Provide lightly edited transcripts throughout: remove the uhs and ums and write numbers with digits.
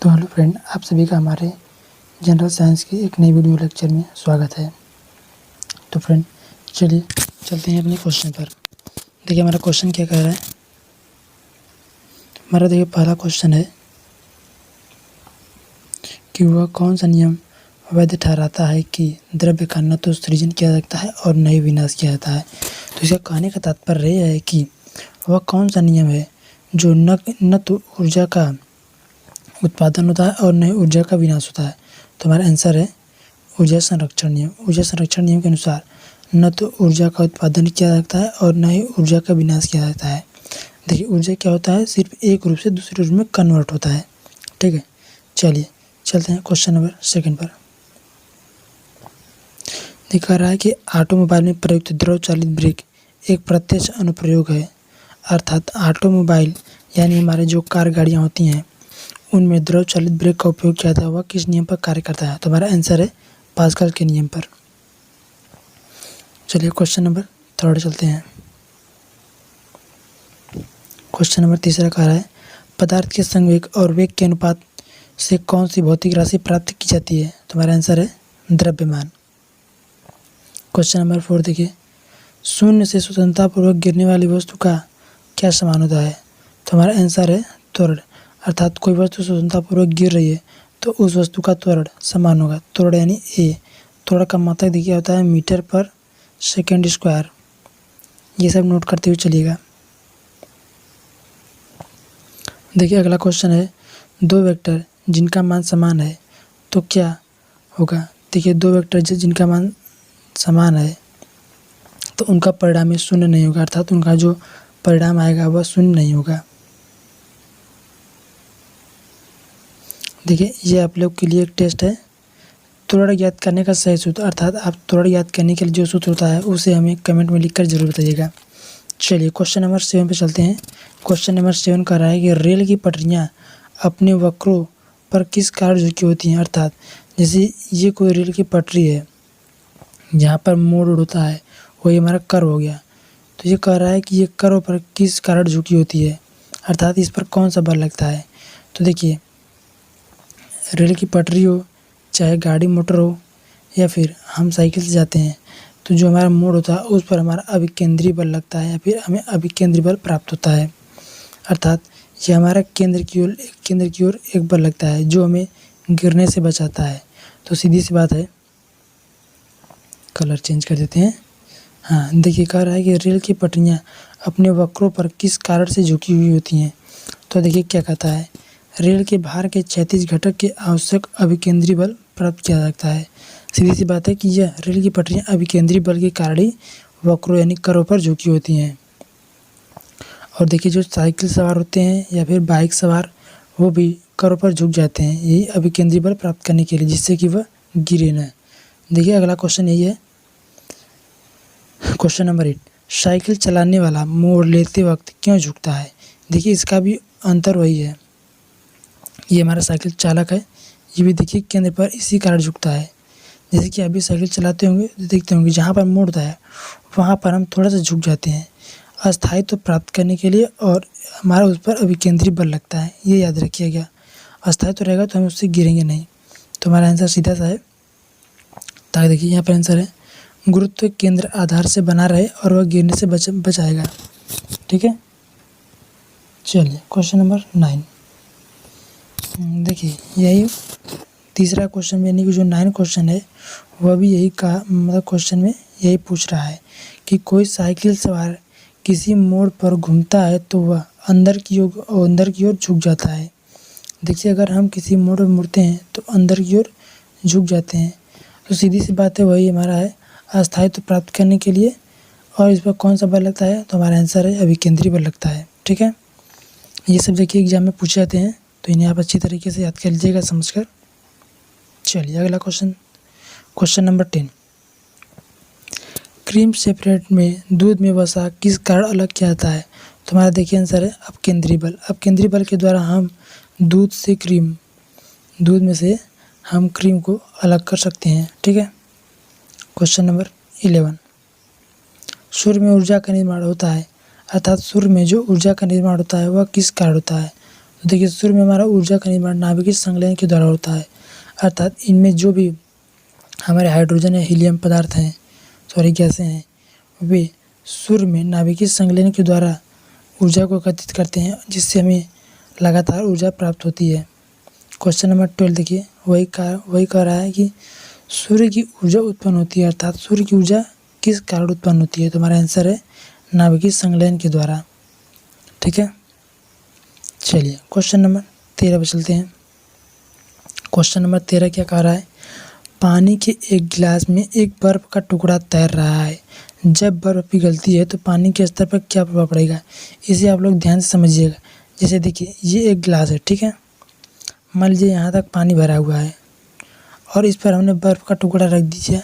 तो hello friend, आप सभी का हमारे जनरल साइंस के एक नई वीडियो लेक्चर में स्वागत है। तो फ्रेंड चलिए चलते हैं अपने क्वेश्चन पर। देखिए हमारा क्वेश्चन क्या कह रहा है। हमारा देखिए पहला क्वेश्चन है कि वह कौन सा नियम वैध ठहराता है कि द्रव्य का न तो सृजन किया जाता है और न ही विनाश किया जाता है। तो इसका कहने का तात्पर्य यह है कि वह कौन सा नियम है जो न तो ऊर्जा का उत्पादन होता है और न ही ऊर्जा का विनाश होता है। तो हमारा आंसर है ऊर्जा संरक्षण नियम। ऊर्जा संरक्षण नियम के अनुसार न तो ऊर्जा का उत्पादन किया जाता है और न ही ऊर्जा का विनाश किया जाता है। देखिए ऊर्जा क्या होता है, सिर्फ एक रूप से दूसरे रूप में कन्वर्ट होता है। ठीक है, चलिए चलते हैं क्वेश्चन नंबर 2 पर। दिखा रहा है कि ऑटोमोबाइल में प्रयुक्त द्रव चालित ब्रेक एक प्रत्यक्ष अनुप्रयोग है। अर्थात ऑटोमोबाइल यानी हमारे जो कार गाड़ियाँ होती हैं उनमें द्रव चालित ब्रेक का उपयोग किया जाता है। वह किस नियम पर कार्य करता है? तो हमारा आंसर है पास्कल के नियम पर। चलिए क्वेश्चन नंबर 3 चलते हैं। क्वेश्चन नंबर 3 कह रहा है पदार्थ के संवेग और वेग के अनुपात से कौन सी भौतिक राशि प्राप्त की जाती है? तो हमारा आंसर है द्रव्यमान। क्वेश्चन नंबर 4 देखिए, शून्य से स्वतंत्रतापूर्वक गिरने वाली वस्तु का क्या समान होता है? तो हमारा आंसर है त्वरण। अर्थात कोई वस्तु स्वतंत्रतापूर्वक गिर रही है तो उस वस्तु का त्वरण समान होगा। त्वरण यानी ए। त्वरण का मात्रक देखिए होता है मीटर पर सेकेंड स्क्वायर। ये सब नोट करते हुए चलिएगा। देखिए अगला क्वेश्चन है दो वेक्टर जिनका मान समान है तो क्या होगा? देखिए दो वेक्टर जिनका मान समान है तो उनका परिणाम शून्य नहीं होगा। अर्थात उनका जो परिणाम आएगा वह शून्य नहीं होगा। देखिए ये आप लोग के लिए एक टेस्ट है। त्वरण ज्ञात करने का सही सूत्र, अर्थात आप त्वरण ज्ञात करने के लिए जो सूत्र होता है उसे हमें कमेंट में लिखकर जरूर बताइएगा। चलिए क्वेश्चन नंबर 7 पे चलते हैं। क्वेश्चन नंबर 7 कह रहा है कि रेल की पटरियाँ अपने वक्रों पर किस कारण झुकी होती हैं? अर्थात जैसे ये कोई रेल की पटरी है जहाँ पर मोड़ होता है वही हमारा कर्व हो गया। तो ये कह रहा है कि ये कर्व पर किस कारण झुकी होती है, अर्थात इस पर कौन सा बल लगता है। तो देखिए रेल की पटरी हो, चाहे गाड़ी मोटर हो, या फिर हम साइकिल से जाते हैं तो जो हमारा मोड़ होता है उस पर हमारा अभिकेंद्री बल लगता है या फिर हमें अभिकेंद्री बल प्राप्त होता है। अर्थात ये हमारा केंद्र की ओर एक बल लगता है जो हमें गिरने से बचाता है। तो सीधी सी बात है, कलर चेंज कर देते हैं। हाँ देखिए कह रहा है कि रेल की पटरियाँ अपने वक्रों पर किस कारण से झुकी हुई होती हैं। तो देखिए क्या कहता है, रेल के भार के क्षैतिज घटक के आवश्यक अभिकेंद्री बल प्राप्त किया जाता है। सीधी सी बात है कि यह रेल की पटरियाँ अभिकेंद्री बल के कारण ही वक्रों यानी कर्व पर झुकी होती हैं। और देखिए जो साइकिल सवार होते हैं या फिर बाइक सवार वो भी कर्व पर झुक जाते हैं यही अभिकेंद्री बल प्राप्त करने के लिए, जिससे कि वह गिरे न। देखिए अगला क्वेश्चन यही है, क्वेश्चन नंबर 8, साइकिल चलाने वाला मोड़ लेते वक्त क्यों झुकता है? देखिए इसका भी अंतर वही है। ये हमारा साइकिल चालक है, ये भी देखिए केंद्र पर इसी कारण झुकता है। जैसे कि अभी साइकिल चलाते होंगे तो देखते होंगे जहाँ पर मोड़ता है वहाँ पर हम थोड़ा सा झुक जाते हैं अस्थायित्व प्राप्त करने के लिए, और हमारा उस पर अभिकेंद्री बल लगता है। ये याद रखिएगा, अस्थायित्व रहेगा तो हम उससे गिरेंगे नहीं। तो हमारा आंसर सीधा सा है। ताकि देखिए यहाँ पर आंसर है गुरुत्व केंद्र आधार से बना रहे और वह गिरने से बचाएगा। ठीक है, चलिए क्वेश्चन नंबर 9। देखिए यही तीसरा क्वेश्चन यानी कि जो 9 क्वेश्चन है वह भी यही का मतलब क्वेश्चन में यही पूछ रहा है कि कोई साइकिल सवार किसी मोड़ पर घूमता है तो वह अंदर की ओर झुक जाता है। देखिए अगर हम किसी मोड़ पर मुड़ते हैं तो अंदर की ओर झुक जाते हैं। तो सीधी सी बात है वही हमारा है अस्थायित्व प्राप्त करने के लिए। और इस पर कौन सा बल लगता है? तो हमारा आंसर है अभिकेंद्री बल लगता है। ठीक है, ये सब देखिए एग्जाम में पूछे जाते हैं तो इन्हें आप अच्छी तरीके से याद कर लीजिएगा समझकर। चलिए अगला क्वेश्चन नंबर 10, क्रीम सेपरेट में दूध में वसा किस कारण अलग किया जाता है? तो हमारा देखिए आंसर है अपकेंद्री बल। अपकेंद्री बल के द्वारा हम दूध में से हम क्रीम को अलग कर सकते हैं। ठीक है, क्वेश्चन नंबर 11, सूर्य में ऊर्जा का निर्माण होता है, अर्थात सूर्य में जो ऊर्जा का निर्माण होता है वह किस कारण होता है? तो देखिए सूर्य में हमारा ऊर्जा का निर्माण नाभिकीय संलयन के द्वारा होता है, अर्थात इनमें जो भी हमारे हाइड्रोजन या हीलियम पदार्थ हैं, गैसें हैं, वे सूर्य में नाभिकीय संलयन के द्वारा ऊर्जा को एकत्रित करते हैं, जिससे हमें लगातार ऊर्जा प्राप्त होती है। क्वेश्चन नंबर 12 देखिए, वही कह रहा है कि सूर्य की ऊर्जा उत्पन्न होती है, अर्थात सूर्य की ऊर्जा किस कारण उत्पन्न होती है? तो हमारा आंसर है नाभिकीय संलयन के द्वारा। ठीक है, चलिए क्वेश्चन नंबर 13 पर चलते हैं। क्वेश्चन नंबर 13 क्या कह रहा है? पानी के एक गिलास में एक बर्फ का टुकड़ा तैर रहा है। जब बर्फ पिघलती है तो पानी के स्तर पर क्या प्रभाव पड़ेगा? इसे आप लोग ध्यान से समझिएगा। जैसे देखिए, ये एक गिलास है, ठीक है, मान लीजिए यहाँ तक पानी भरा हुआ है और इस पर हमने बर्फ़ का टुकड़ा रख दीजिए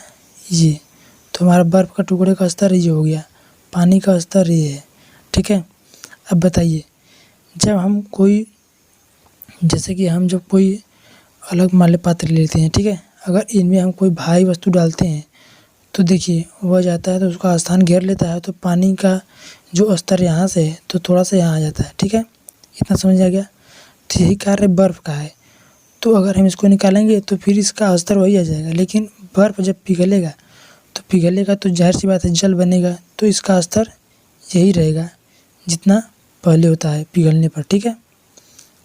ये, तो हमारा बर्फ़ का टुकड़े का स्तर ये हो गया, पानी का स्तर ये है। ठीक है, अब बताइए, जब हम कोई जैसे कि हम जब कोई अलग माले पात्र लेते हैं, ठीक है, अगर इनमें हम कोई भारी वस्तु डालते हैं तो देखिए वह जाता है तो उसका स्थान घेर लेता है, तो पानी का जो स्तर यहाँ से है तो थोड़ा सा यहाँ आ जाता है। ठीक है, इतना समझ आ गया। तो यही कार्य बर्फ़ का है, तो अगर हम इसको निकालेंगे तो फिर इसका स्तर वही आ जाएगा, लेकिन बर्फ़ जब पिघलेगा तो जाहिर सी बात है जल बनेगा, तो इसका स्तर यही रहेगा जितना पहले होता है पिघलने पर। ठीक है,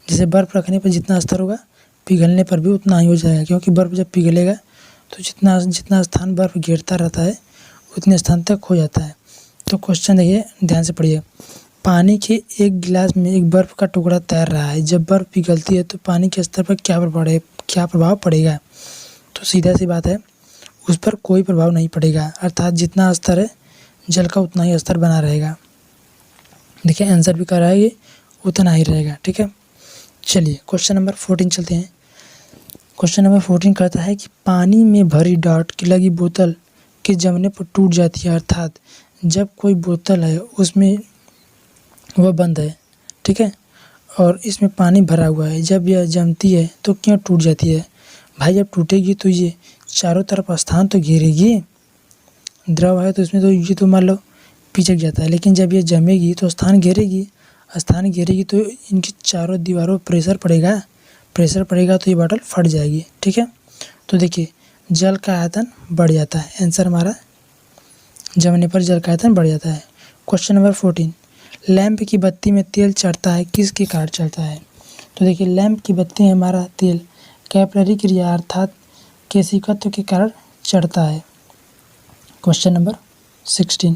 जैसे बर्फ़ रखने पर जितना स्तर होगा पिघलने पर भी उतना ही हो जाएगा, क्योंकि बर्फ़ जब पिघलेगा तो जितना स्थान बर्फ़ घेरता रहता है उतने स्थान तक हो जाता है। तो क्वेश्चन देखिए, ध्यान से पढ़िए। पानी के एक गिलास में एक बर्फ़ का टुकड़ा तैर रहा है। जब बर्फ़ पिघलती है तो पानी के स्तर पर क्या प्रभाव पड़ेगा? तो सीधा सी बात है, उस पर कोई प्रभाव नहीं पड़ेगा, अर्थात जितना स्तर है जल का उतना ही स्तर बना रहेगा। देखिए आंसर भी कर रहा है ये उतना ही रहेगा। ठीक है, चलिए क्वेश्चन नंबर 14 चलते हैं। क्वेश्चन नंबर 14 कहता है कि पानी में भरी डॉट की लगी बोतल के जमने पर टूट जाती है, अर्थात जब कोई बोतल है उसमें वह बंद है, ठीक है, और इसमें पानी भरा हुआ है, जब यह जमती है तो क्यों टूट जाती है? भाई जब टूटेगी तो ये चारों तरफ स्थान तो घेरेगी, द्रव है तो इसमें तो ये तो मान लो पिचक जाता है, लेकिन जब ये जमेगी तो स्थान घेरेगी तो इनकी चारों दीवारों पर प्रेशर पड़ेगा तो ये बॉटल फट जाएगी। ठीक है, तो देखिए जल का आयतन बढ़ जाता है, आंसर हमारा जमने पर जल का आयतन बढ़ जाता है। क्वेश्चन नंबर 14, लैंप की बत्ती में तेल चढ़ता है, किसके कारण चढ़ता है? तो देखिए लैंप की बत्ती में हमारा तेल कैपिलरी क्रिया अर्थात केशिकत्व के कारण चढ़ता है। क्वेश्चन नंबर 16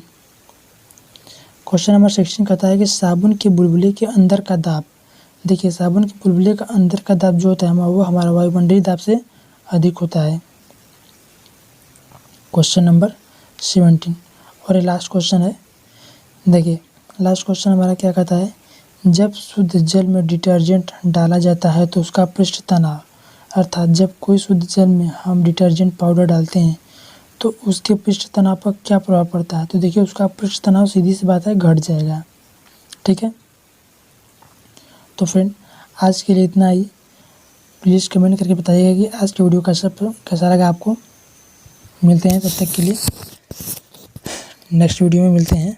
कहता है कि साबुन के बुलबुले के अंदर का दाब, देखिए साबुन के बुलबुले का अंदर का दाब जो होता है वो हमारा वायुमंडलीय दाब से अधिक होता है। क्वेश्चन नंबर 17 और ये लास्ट क्वेश्चन है। देखिए लास्ट क्वेश्चन हमारा क्या कहता है? जब शुद्ध जल में डिटर्जेंट डाला जाता है तो उसका पृष्ठ तनाव, अर्थात जब कोई शुद्ध जल में हम डिटर्जेंट पाउडर डालते हैं तो उसके पृष्ठ तनाव पर क्या प्रभाव पड़ता है? तो देखिए उसका पृष्ठ तनाव सीधी सी बात है घट जाएगा। ठीक है, तो फ्रेंड आज के लिए इतना ही। प्लीज़ कमेंट करके बताइएगा कि आज की वीडियो कैसा लगा आपको। मिलते हैं, तब तक के लिए नेक्स्ट वीडियो में मिलते हैं।